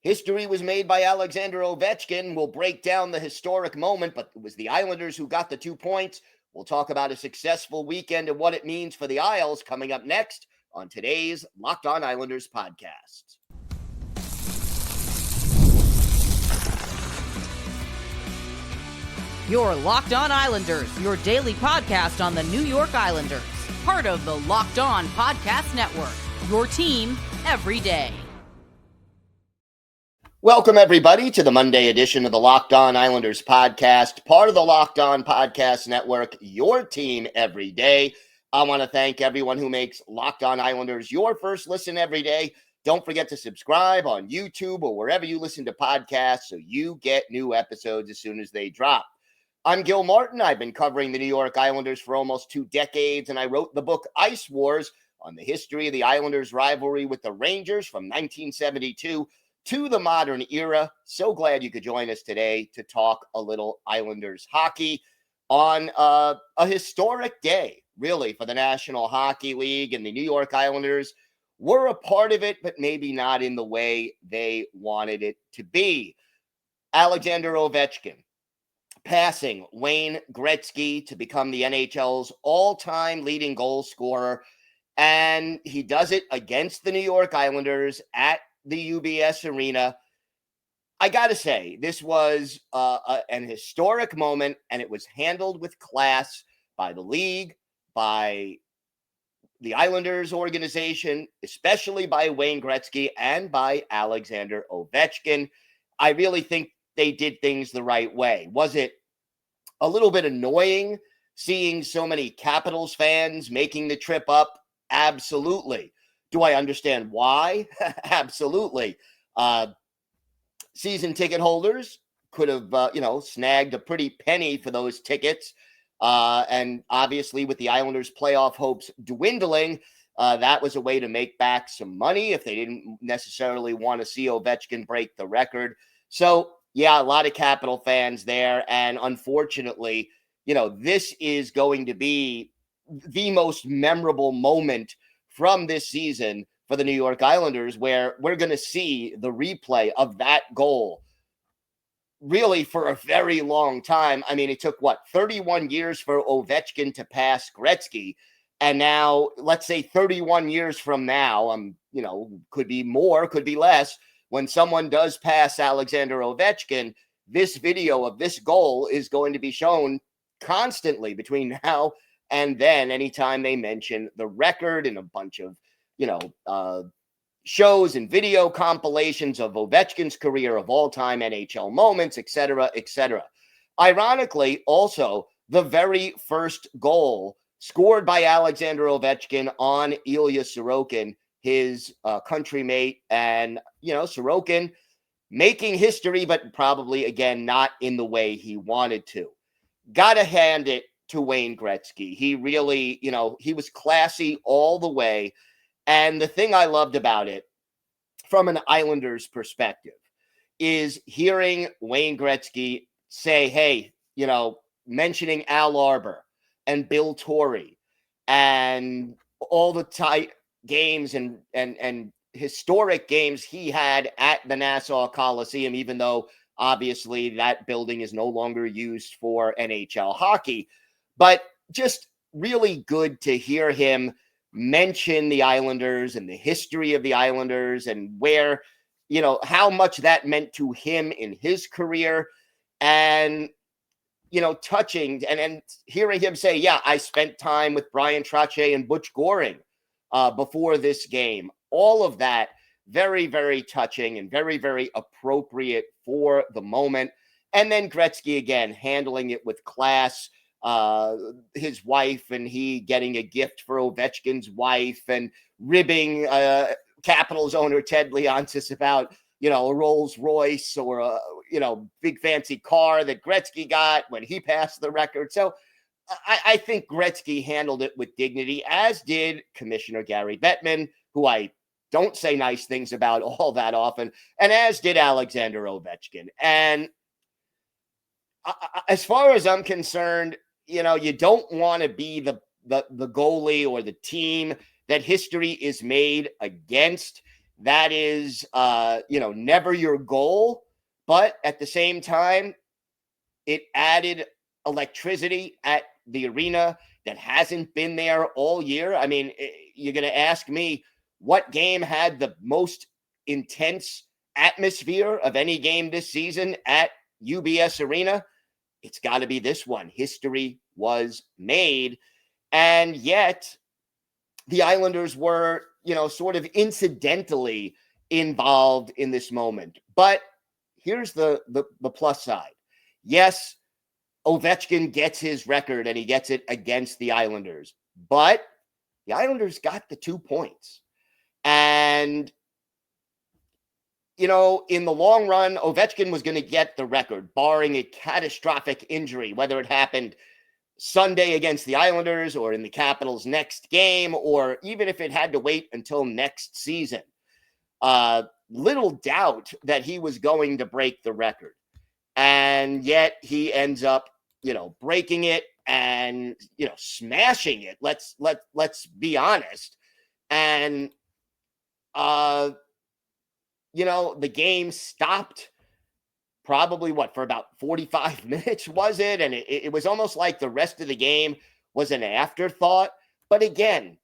History was made by Alexander Ovechkin. We'll break down the historic moment, but it was the Islanders who got the 2 points. We'll talk about a successful weekend and what it means for the Isles coming up next on today's Locked On Islanders podcast. Your Locked On Islanders, your daily podcast on the New York Islanders. Part of the Locked On Podcast Network, your team every day. Welcome, everybody, to the Monday edition of the Locked On Islanders podcast, part of the Locked On Podcast Network, your team every day. I want to thank everyone who makes Locked On Islanders your first listen every day. Don't forget to subscribe on YouTube or wherever you listen to podcasts so you get new episodes as soon as they drop. I'm Gil Martin. I've been covering the New York Islanders for almost 2 decades, and I wrote the book Ice Wars on the history of the Islanders' rivalry with the Rangers from 1972 to the modern era. So glad you could join us today to talk a little Islanders hockey on a historic day, really, for the National Hockey League, and the New York Islanders were a part of it, but maybe not in the way they wanted it to be. Alexander Ovechkin passing Wayne Gretzky to become the NHL's all-time leading goal scorer, and he does it against the New York Islanders at the UBS Arena. I got to say, this was an historic moment, and it was handled with class by the league, by the Islanders organization, especially by Wayne Gretzky and by Alexander Ovechkin. I really think they did things the right way. Was it a little bit annoying seeing so many Capitals fans making the trip up? Absolutely. Do I understand why? Absolutely. Season ticket holders could have, snagged a pretty penny for those tickets. And obviously with the Islanders' playoff hopes dwindling, that was a way to make back some money if they didn't necessarily want to see Ovechkin break the record. So, yeah, a lot of Capital fans there. And unfortunately, this is going to be the most memorable moment from this season for the New York Islanders, where we're going to see the replay of that goal really for a very long time. I mean, it took 31 years for Ovechkin to pass Gretzky. And now, let's say 31 years from now, could be more, could be less. When someone does pass Alexander Ovechkin, this video of this goal is going to be shown constantly between now and then, anytime they mention the record and a bunch of, shows and video compilations of Ovechkin's career, of all-time NHL moments, etc., etc. Ironically, also, the very first goal scored by Alexander Ovechkin on Ilya Sorokin, his countrymate, and, Sorokin making history, but probably, again, not in the way he wanted to. Gotta hand it to Wayne Gretzky. He really, he was classy all the way. And the thing I loved about it, from an Islanders perspective, is hearing Wayne Gretzky say, hey, mentioning Al Arbor and Bill Torrey and all the tight games and historic games he had at the Nassau Coliseum, even though obviously that building is no longer used for NHL hockey. But just really good to hear him mention the Islanders and the history of the Islanders and where, how much that meant to him in his career. And, touching and hearing him say, yeah, I spent time with Brian Trottier and Butch Goring before this game. All of that very, very touching and very, very appropriate for the moment. And then Gretzky, again, handling it with class. His wife and he getting a gift for Ovechkin's wife, and ribbing Capitals owner Ted Leonsis about, a Rolls Royce or a, big fancy car that Gretzky got when he passed the record. So I think Gretzky handled it with dignity, as did Commissioner Gary Bettman, who I don't say nice things about all that often, and as did Alexander Ovechkin. And as far as I'm concerned, you don't want to be the goalie or the team that history is made against. that is, never your goal. But at the same time, it added electricity at the arena that hasn't been there all year. I mean, you're going to ask me what game had the most intense atmosphere of any game this season at UBS Arena? It's got to be this one. History was made. And yet the Islanders were, sort of incidentally involved in this moment. But here's the plus side. Yes, Ovechkin gets his record and he gets it against the Islanders, but the Islanders got the 2 points. And, in the long run, Ovechkin was going to get the record, barring a catastrophic injury, whether it happened Sunday against the Islanders or in the Capitals' next game, or even if it had to wait until next season. Little doubt that he was going to break the record. And yet he ends up, breaking it and, smashing it. Let's be honest. And, the game stopped probably for about 45 minutes, was it? And it was almost like the rest of the game was an afterthought. But again,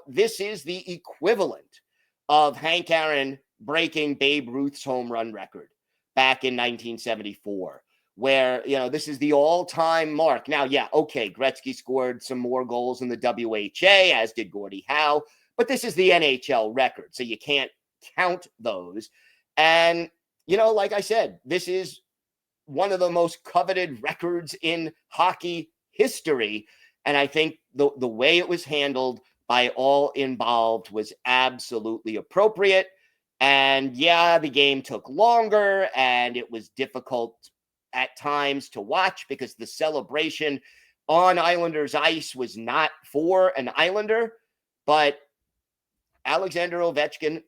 this is the equivalent of Hank Aaron breaking Babe Ruth's home run record back in 1974, where, this is the all-time mark. Now, yeah, okay, Gretzky scored some more goals in the WHA, as did Gordie Howe, but this is the NHL record, so you can't count those. And, like I said, this is one of the most coveted records in hockey history, and I think the way it was handled by all involved was absolutely appropriate. And yeah, the game took longer and it was difficult at times to watch because the celebration on Islanders ice was not for an Islander. But Alexander Ovechkin,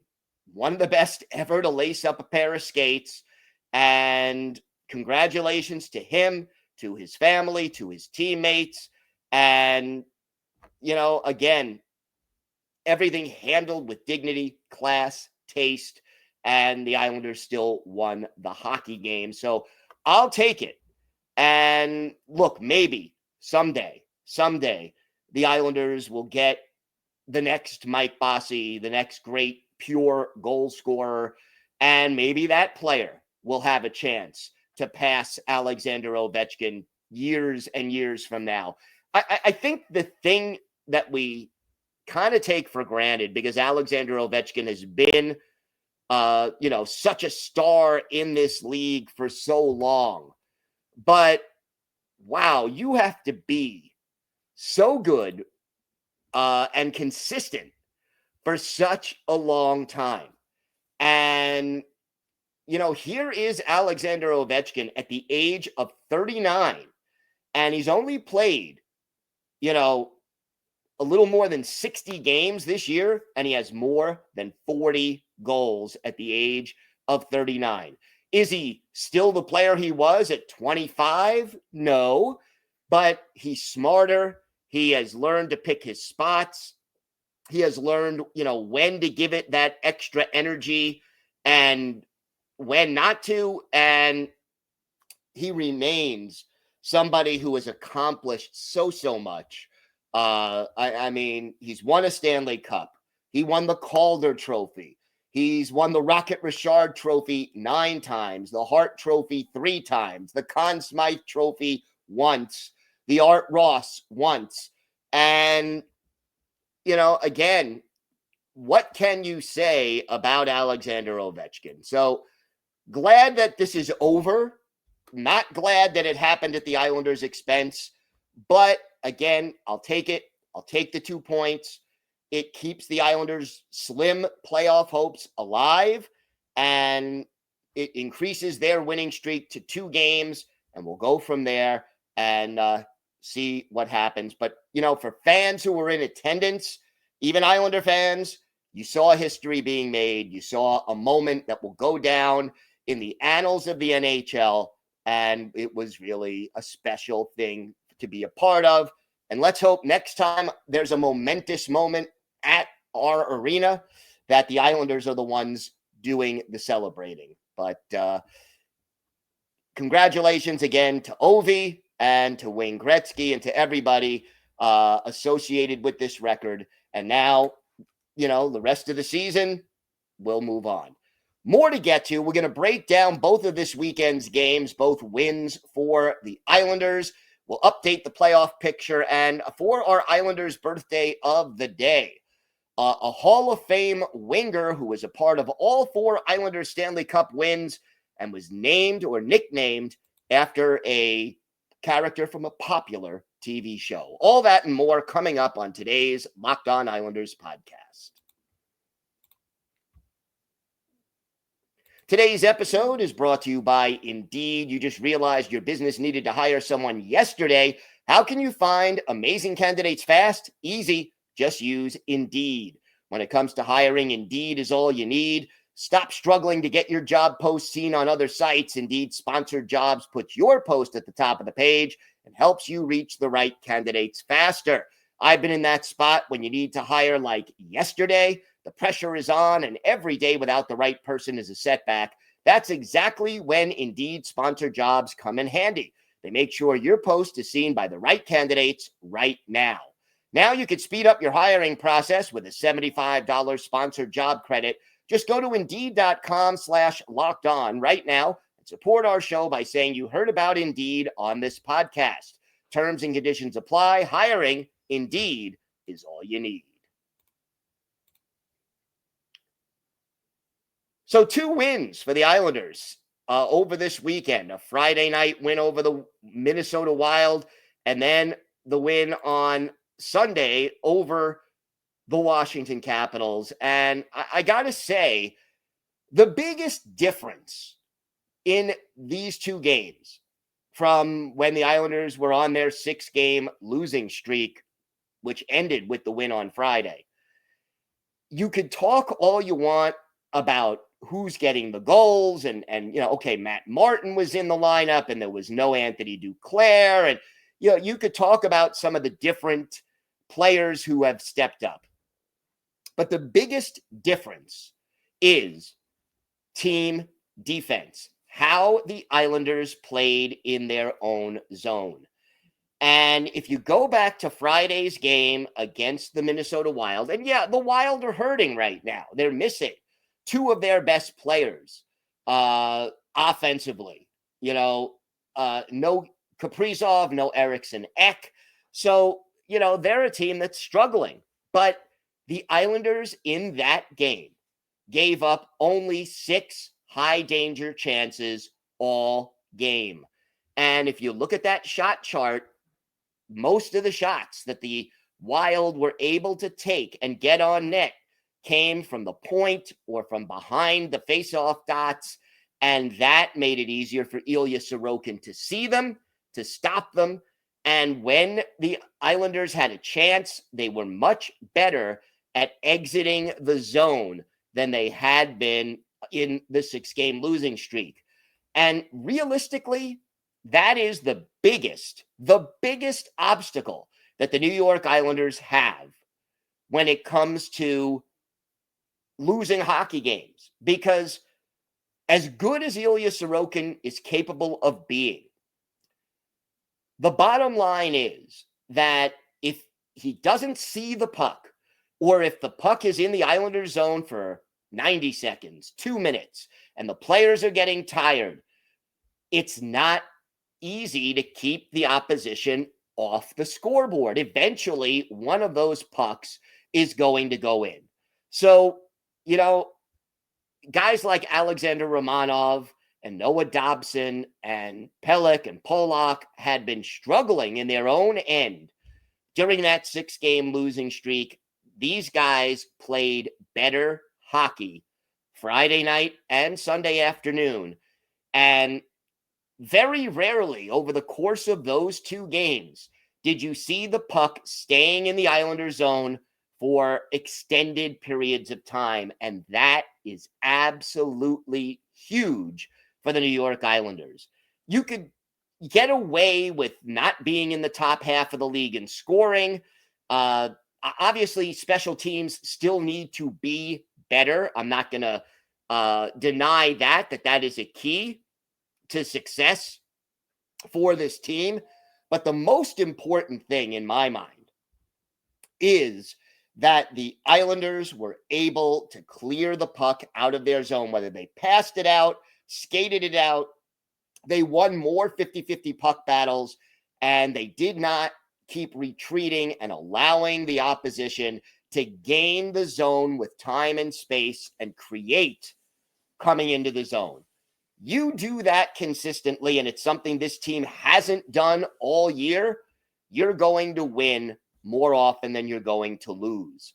one of the best ever to lace up a pair of skates. And congratulations to him, to his family, to his teammates. And, again, everything handled with dignity, class, taste, and the Islanders still won the hockey game. So I'll take it. And look, maybe someday, the Islanders will get the next Mike Bossy, the next great pure goal scorer, and maybe that player will have a chance to pass Alexander Ovechkin years and years from now. I think the thing that we kind of take for granted, because Alexander Ovechkin has been, such a star in this league for so long. But wow, you have to be so good and consistent for such a long time. And, here is Alexander Ovechkin at the age of 39, and he's only played, a little more than 60 games this year, and he has more than 40 goals at the age of 39. Is he still the player he was at 25? No, but he's smarter. He has learned to pick his spots. He has learned, when to give it that extra energy and when not to. And he remains somebody who has accomplished so much. I mean, he's won a Stanley Cup. He won the Calder Trophy. He's won the Rocket Richard Trophy 9 times, the Hart Trophy 3 times, the Conn Smythe Trophy once, the Art Ross once. And, again, what can you say about Alexander Ovechkin? So glad that this is over. Not glad that it happened at the Islanders' expense. But again, I'll take it. I'll take the 2 points. It keeps the Islanders' slim playoff hopes alive, and it increases their winning streak to 2 games, and we'll go from there and see what happens. But, for fans who were in attendance, even Islander fans, you saw history being made. You saw a moment that will go down in the annals of the NHL, and it was really a special thing to be a part of. And let's hope next time there's a momentous moment at our arena that the Islanders are the ones doing the celebrating. But congratulations again to Ovi and to Wayne Gretzky and to everybody associated with this record. And now, the rest of the season, we'll move on. More to get to. We're going to break down both of this weekend's games, both wins for the Islanders. We'll update the playoff picture. And for our Islanders' birthday of the day, a Hall of Fame winger who was a part of all 4 Islanders Stanley Cup wins and was named or nicknamed after a character from a popular TV show. All that and more coming up on today's Locked On Islanders podcast. Today's episode is brought to you by Indeed. You just realized your business needed to hire someone yesterday. How can you find amazing candidates fast? Easy. Just use Indeed. When it comes to hiring, Indeed is all you need. Stop struggling to get your job post seen on other sites. Indeed Sponsored Jobs puts your post at the top of the page and helps you reach the right candidates faster. I've been in that spot when you need to hire like yesterday. The pressure is on, and every day without the right person is a setback. That's exactly when Indeed Sponsored Jobs come in handy. They make sure your post is seen by the right candidates right now. Now you can speed up your hiring process with a $75 sponsored job credit. Just go to Indeed.com/lockedon right now and support our show by saying you heard about Indeed on this podcast. Terms and conditions apply. Hiring, Indeed, is all you need. So 2 wins for the Islanders over this weekend. A Friday night win over the Minnesota Wild, and then the win on Sunday over the Washington Capitals. And I got to say, the biggest difference in these 2 games from when the Islanders were on their 6-game losing streak, which ended with the win on Friday, you could talk all you want about who's getting the goals and okay, Matt Martin was in the lineup and there was no Anthony Duclair. And, you could talk about some of the different players who have stepped up. But the biggest difference is team defense, how the Islanders played in their own zone. And if you go back to Friday's game against the Minnesota Wild, and yeah, the Wild are hurting right now. They're missing 2 of their best players offensively. No Kaprizov, no Eriksson Ek. So, they're a team that's struggling. But the Islanders in that game gave up only 6 high-danger chances all game. And if you look at that shot chart, most of the shots that the Wild were able to take and get on net came from the point or from behind the face-off dots, and that made it easier for Ilya Sorokin to see them, to stop them. And when the Islanders had a chance, they were much better at exiting the zone than they had been in the 6-game losing streak. And realistically, that is the biggest obstacle that the New York Islanders have when it comes to losing hockey games. Because as good as Ilya Sorokin is capable of being, the bottom line is that if he doesn't see the puck, or if the puck is in the Islanders zone for 90 seconds, 2 minutes, and the players are getting tired, it's not easy to keep the opposition off the scoreboard. Eventually, one of those pucks is going to go in. So, guys like Alexander Romanov and Noah Dobson and Pelech and Polak had been struggling in their own end during that 6-game losing streak. These guys played better hockey Friday night and Sunday afternoon. And very rarely over the course of those 2 games did you see the puck staying in the Islanders zone for extended periods of time. And that is absolutely huge for the New York Islanders. You could get away with not being in the top half of the league in scoring. Obviously, special teams still need to be better. I'm not going to deny that is a key to success for this team. But the most important thing in my mind is that the Islanders were able to clear the puck out of their zone, whether they passed it out, skated it out. They won more 50-50 puck battles, and they did not keep retreating and allowing the opposition to gain the zone with time and space and create coming into the zone. You do that consistently, and it's something this team hasn't done all year, you're going to win more often than you're going to lose.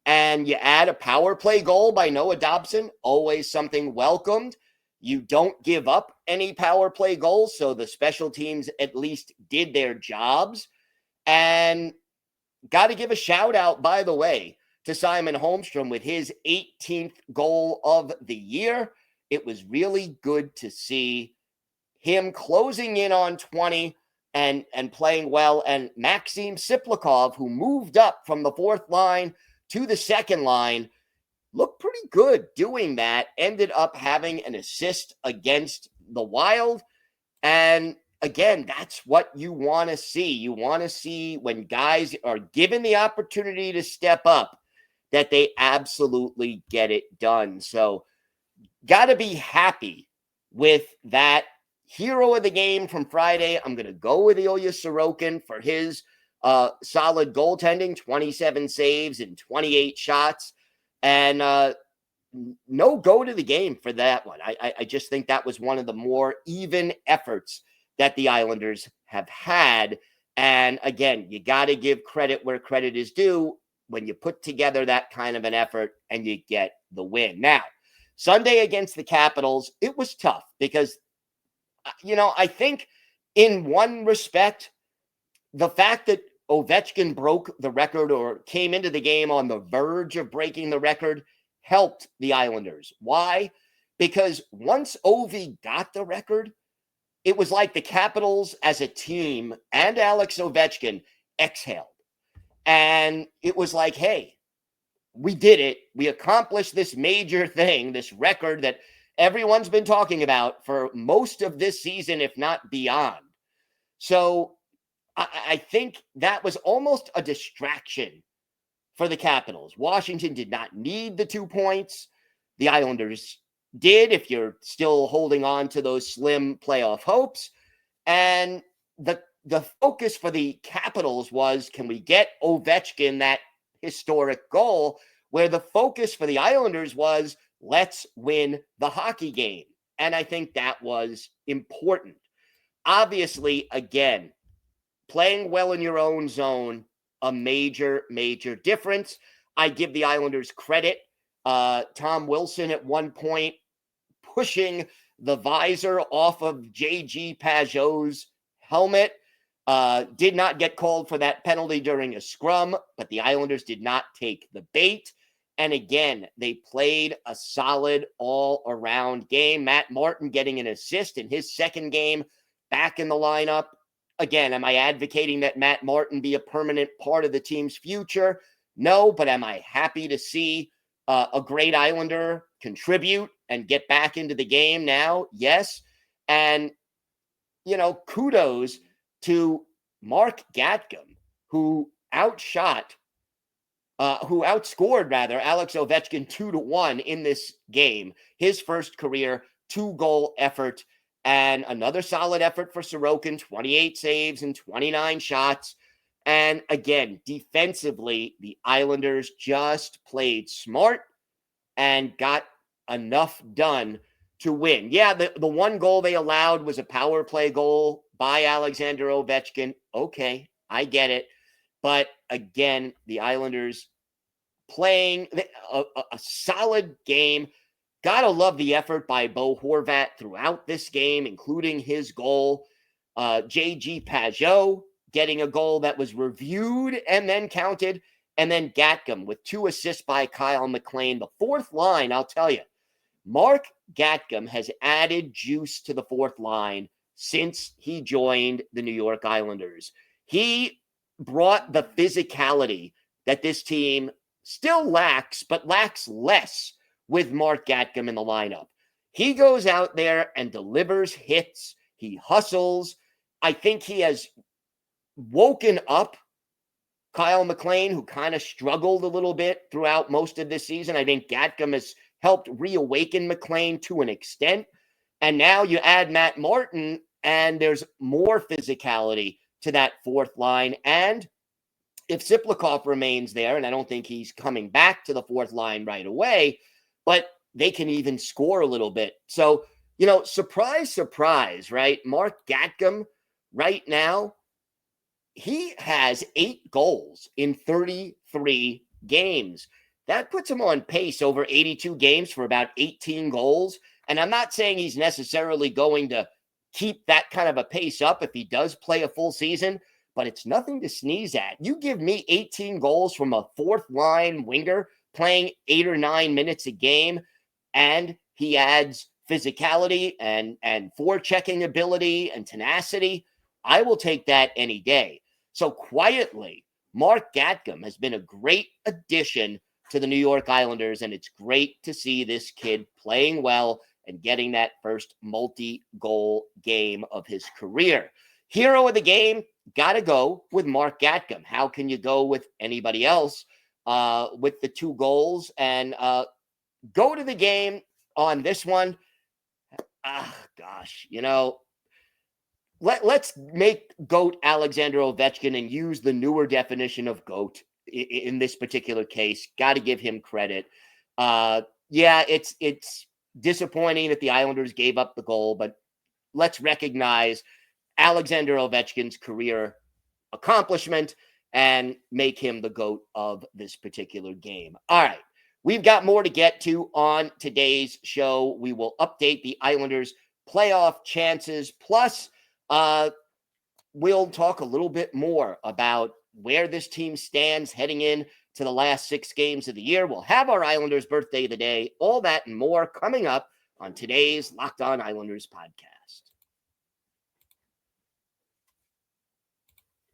And you add a power play goal by Noah Dobson, always something welcomed. You don't give up any power play goals, so the special teams at least did their jobs. And got to give a shout out, by the way, to Simon Holmstrom with his 18th goal of the year. It was really good to see him closing in on 20 and playing well. And Maxim Siplikov, who moved up from the fourth line to the second line, looked pretty good doing that. Ended up having an assist against the Wild. And again, that's what you want to see. You want to see when guys are given the opportunity to step up, that they absolutely get it done. So got to be happy with that. Hero of the game from Friday, I'm going to go with Ilya Sorokin for his solid goaltending, 27 saves and 28 shots. And no go to the game for that one. I just think that was one of the more even efforts that the Islanders have had. And again, you got to give credit where credit is due when you put together that kind of an effort and you get the win. Now, Sunday against the Capitals, it was tough because, I think in one respect, the fact that Ovechkin broke the record or came into the game on the verge of breaking the record helped the Islanders. Why? Because once Ovi got the record, it was like the Capitals as a team and Alex Ovechkin exhaled. And it was like, hey, we did it. We accomplished this major thing, this record that everyone's been talking about for most of this season, if not beyond. So I think that was almost a distraction for the Capitals. Washington did not need the 2 points. The Islanders did, if you're still holding on to those slim playoff hopes. And the focus for the Capitals was, can we get Ovechkin that historic goal? Where the focus for the Islanders was, let's win the hockey game. And I think that was important. Obviously, again, playing well in your own zone, a major, major difference. I give the Islanders credit. Tom Wilson at one point pushing the visor off of J.G. Pajot's helmet. Did not get called for that penalty during a scrum, but the Islanders did not take the bait. And again, they played a solid all-around game. Matt Martin getting an assist in his second game back in the lineup. Again, am I advocating that Matt Martin be a permanent part of the team's future? No, but am I happy to see a great Islander contribute and get back into the game now? Yes. And, kudos to Mark Gatcomb, who outscored Alex Ovechkin 2-1 in this game. His first career 2-goal effort, and another solid effort for Sorokin, 28 saves and 29 shots. And again, defensively, the Islanders just played smart and got enough done to win. Yeah, the one goal they allowed was a power play goal by Alexander Ovechkin. Okay, I get it. But again, the Islanders playing a solid game. Gotta love the effort by Bo Horvat throughout this game, including his goal. J.G. Pajot getting a goal that was reviewed and then counted. And then Gatcomb with 2 assists by Kyle McLean. The fourth line, I'll tell you, Mark Gatcomb has added juice to the fourth line since he joined the New York Islanders. He brought the physicality that this team still lacks, but lacks less with Mark Gatcomb in the lineup. He goes out there and delivers hits. He hustles. I think he has woken up Kyle McLean, who kind of struggled a little bit throughout most of this season. I think Gatcomb has helped reawaken McLean to an extent. And now you add Matt Martin, and there's more physicality to that fourth line. And if Siplikov remains there, and I don't think he's coming back to the fourth line right away, but they can even score a little bit. So, surprise, surprise, right? Mark Gatcomb right now, he has 8 goals in 33 games. That puts him on pace over 82 games for about 18 goals. And I'm not saying he's necessarily going to keep that kind of a pace up if he does play a full season, but it's nothing to sneeze at. You give me 18 goals from a fourth line winger playing 8 or 9 minutes a game, and he adds physicality and forechecking ability and tenacity. I will take that any day. So quietly, Mark Gatcomb has been a great addition to the New York Islanders, and it's great to see this kid playing well and getting that first multi-goal game of his career. Hero of the game, got to go with Mark Gatcomb. How can you go with anybody else with the 2 goals? And go to the game on this one. Let's make GOAT Alexander Ovechkin and use the newer definition of GOAT in this particular case. Got to give him credit. It's disappointing that the Islanders gave up the goal, but let's recognize Alexander Ovechkin's career accomplishment and make him the GOAT of this particular game. All right. We've got more to get to on today's show. We will update the Islanders' playoff chances. Plus, we'll talk a little bit more about where this team stands heading in to the last 6 games of the year. We'll have our Islanders birthday of the day, all that and more coming up on today's Locked On Islanders podcast.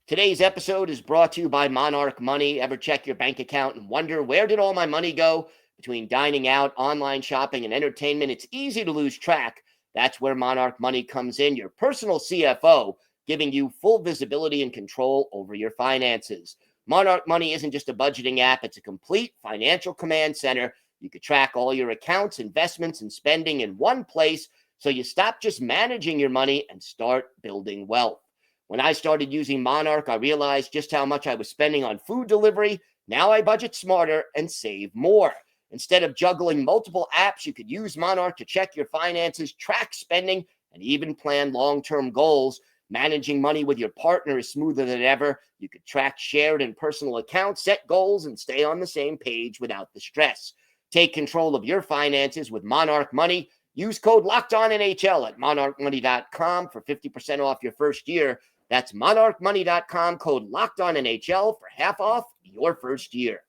Today's episode is brought to you by Monarch Money. Ever check your bank account and wonder, where did all my money go? Between dining out, online shopping, and entertainment, it's easy to lose track. That's where Monarch Money comes in, your personal CFO, giving you full visibility and control over your finances. Monarch Money isn't just a budgeting app, it's a complete financial command center. You can track all your accounts, investments, and spending in one place, so you stop just managing your money and start building wealth. When I started using Monarch, I realized just how much I was spending on food delivery. Now I budget smarter and save more. Instead of juggling multiple apps, you could use Monarch to check your finances, track spending, and even plan long-term goals. Managing money with your partner is smoother than ever. You could track shared and personal accounts, set goals, and stay on the same page without the stress. Take control of your finances with Monarch Money. Use code LOCKEDONNHL at monarchmoney.com for 50% off your first year. That's monarchmoney.com, code LOCKEDONNHL for half off your first year.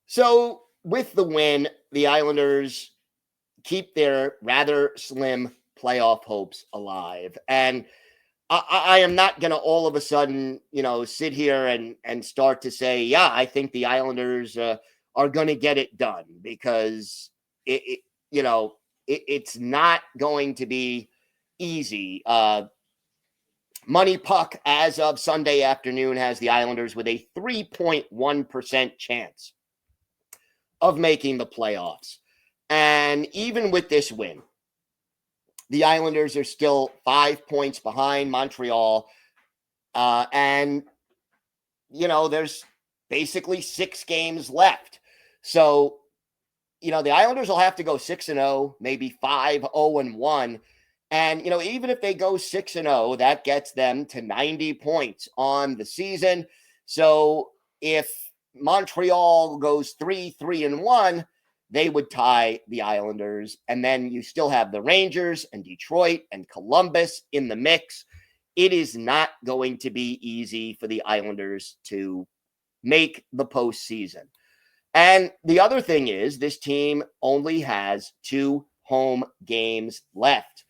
So with the win, the Islanders keep their rather slim playoff hopes alive. And I am not going to all of a sudden, sit here and start to say, yeah, I think the Islanders are going to get it done, because it's not going to be easy. Money Puck, as of Sunday afternoon, has the Islanders with a 3.1% chance of making the playoffs. And even with this win, the Islanders are still 5 points behind Montreal. And there's basically 6 games left. So, the Islanders will have to go 6-0, maybe 5-0-1. And, even if they go 6-0, that gets them to 90 points on the season. So if Montreal goes 3-1, they would tie the Islanders. And then you still have the Rangers and Detroit and Columbus in the mix. It is not going to be easy for the Islanders to make the postseason. And the other thing is, this team only has 2 home games left.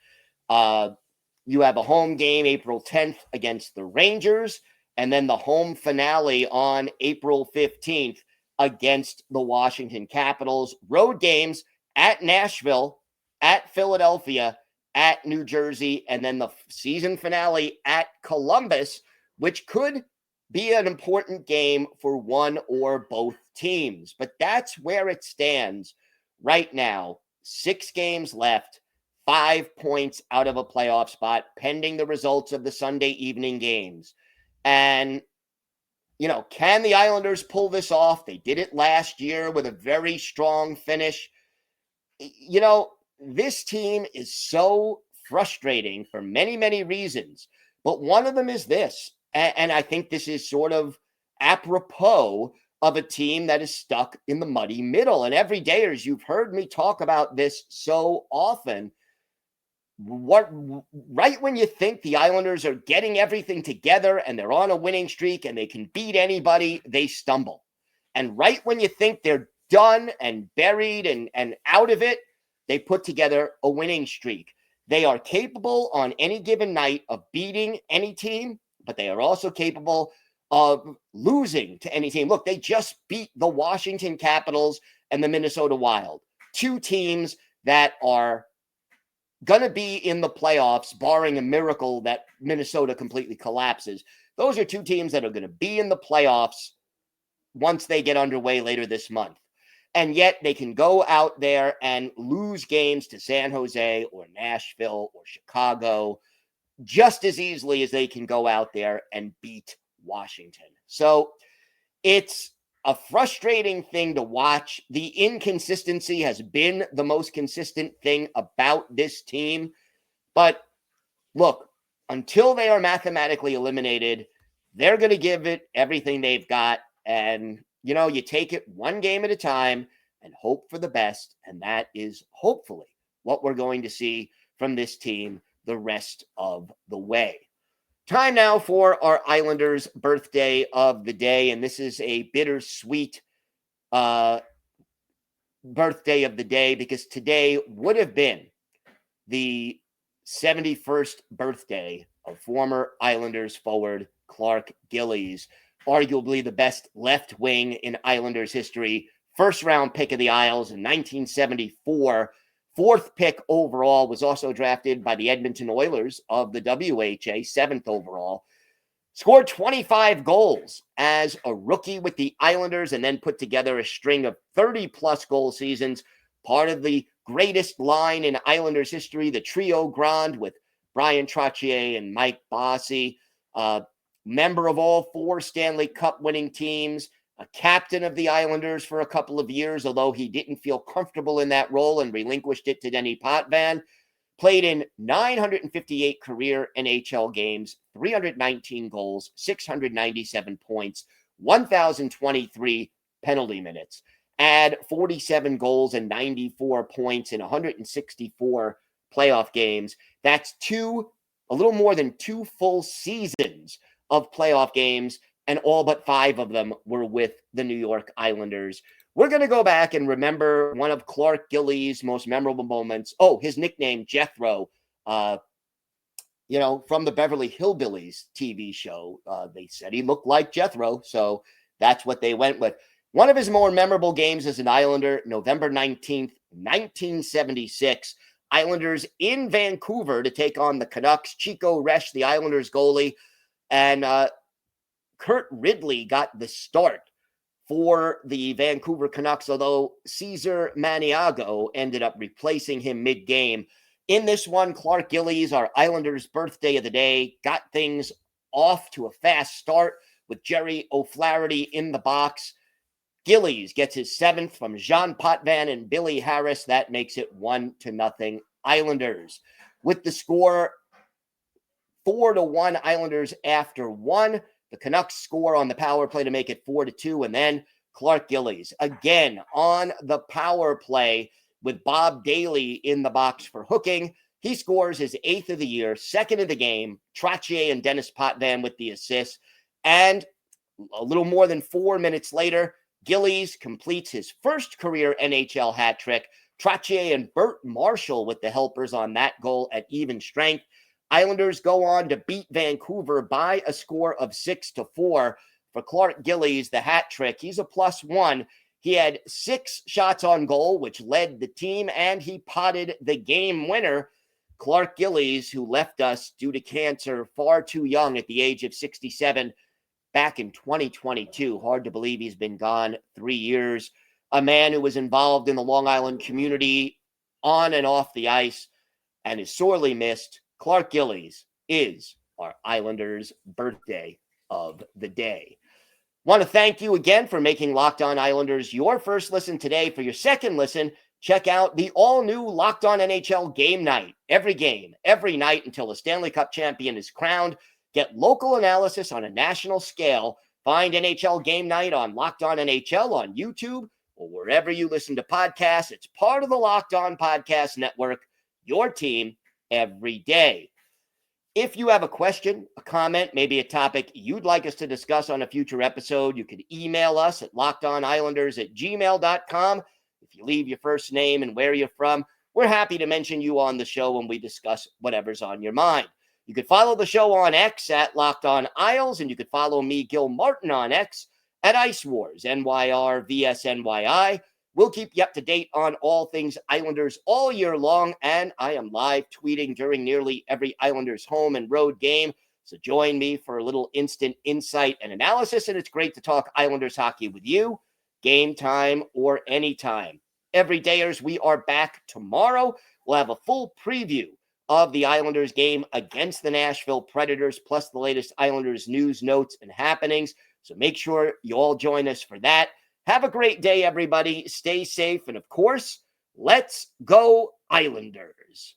You have a home game April 10th against the Rangers, and then the home finale on April 15th against the Washington Capitals. Road games at Nashville, at Philadelphia, at New Jersey, and then the season finale at Columbus, which could be an important game for one or both teams. But that's where it stands right now. 6 games left, 5 points out of a playoff spot, pending the results of the Sunday evening games. And, can the Islanders pull this off? They did it last year with a very strong finish. This team is so frustrating for many, many reasons. But one of them is this. And I think this is sort of apropos of a team that is stuck in the muddy middle. And everydayers, you've heard me talk about this so often. Right when you think the Islanders are getting everything together and they're on a winning streak and they can beat anybody, they stumble. And right when you think they're done and buried and out of it, they put together a winning streak. They are capable on any given night of beating any team, but they are also capable of losing to any team. Look, they just beat the Washington Capitals and the Minnesota Wild, 2 teams that are going to be in the playoffs, barring a miracle that Minnesota completely collapses. Those are 2 teams that are going to be in the playoffs once they get underway later this month. And yet they can go out there and lose games to San Jose or Nashville or Chicago just as easily as they can go out there and beat Washington. So it's a frustrating thing to watch. The inconsistency has been the most consistent thing about this team. But look, until they are mathematically eliminated, they're going to give it everything they've got. And, you take it one game at a time and hope for the best. And that is hopefully what we're going to see from this team the rest of the way. Time now for our Islanders birthday of the day. And this is a bittersweet birthday of the day because today would have been the 71st birthday of former Islanders forward Clark Gillies, arguably the best left wing in Islanders history. First round pick of the Isles in 1974. 4th pick overall, was also drafted by the Edmonton Oilers of the WHA, 7th overall. Scored 25 goals as a rookie with the Islanders and then put together a string of 30-plus goal seasons. Part of the greatest line in Islanders history, the Trio Grande with Brian Trottier and Mike Bossy. Member of all 4 Stanley Cup winning teams. A captain of the Islanders for a couple of years, although he didn't feel comfortable in that role and relinquished it to Denny Potvin. Played in 958 career NHL games, 319 goals, 697 points, 1,023 penalty minutes. Add 47 goals and 94 points in 164 playoff games. That's a little more than 2 full seasons of playoff games, and all but 5 of them were with the New York Islanders. We're going to go back and remember one of Clark Gillies' most memorable moments. Oh, his nickname, Jethro, from the Beverly Hillbillies TV show. They said he looked like Jethro, so that's what they went with. One of his more memorable games as an Islander, November 19th, 1976. Islanders in Vancouver to take on the Canucks. Chico Resch, the Islanders goalie, and Kurt Ridley got the start for the Vancouver Canucks, although Cesar Maniago ended up replacing him mid-game. In this one, Clark Gillies, our Islanders' birthday of the day, got things off to a fast start with Jerry O'Flaherty in the box. Gillies gets his 7th from Jean Potvin and Billy Harris. That makes it 1-0 Islanders. With the score 4-1 Islanders after 1. The Canucks score on the power play to make it 4-2. And then Clark Gillies again on the power play with Bob Daly in the box for hooking. He scores his 8th of the year, 2nd of the game. Trottier and Dennis Potvin with the assist. And a little more than 4 minutes later, Gillies completes his first career NHL hat trick. Trottier and Bert Marshall with the helpers on that goal at even strength. Islanders go on to beat Vancouver by a score of 6-4. For Clark Gillies, the hat trick, he's a +1. He had 6 shots on goal, which led the team, and he potted the game winner. Clark Gillies, who left us due to cancer far too young at the age of 67 back in 2022. Hard to believe he's been gone 3 years. A man who was involved in the Long Island community on and off the ice and is sorely missed. Clark Gillies is our Islanders' birthday of the day. Want to thank you again for making Locked On Islanders your first listen today. For your second listen, check out the all-new Locked On NHL Game Night. Every game, every night until a Stanley Cup champion is crowned. Get local analysis on a national scale. Find NHL Game Night on Locked On NHL on YouTube or wherever you listen to podcasts. It's part of the Locked On Podcast Network, your team every day. If you have a question, a comment, maybe a topic you'd like us to discuss on a future episode, you can email us at lockedonislanders@gmail.com. If you leave your first name and where you're from, we're happy to mention you on the show when we discuss whatever's on your mind. You could follow the show on X at Locked On Isles, and you could follow me, Gil Martin, on X at Ice Wars, NYR_VSNYI. We'll keep you up to date on all things Islanders all year long, and I am live tweeting during nearly every Islanders home and road game. So join me for a little instant insight and analysis, and it's great to talk Islanders hockey with you, game time or anytime. Everydayers, we are back tomorrow. We'll have a full preview of the Islanders game against the Nashville Predators, plus the latest Islanders news, notes, and happenings. So make sure you all join us for that. Have a great day, everybody. Stay safe. And of course, let's go Islanders.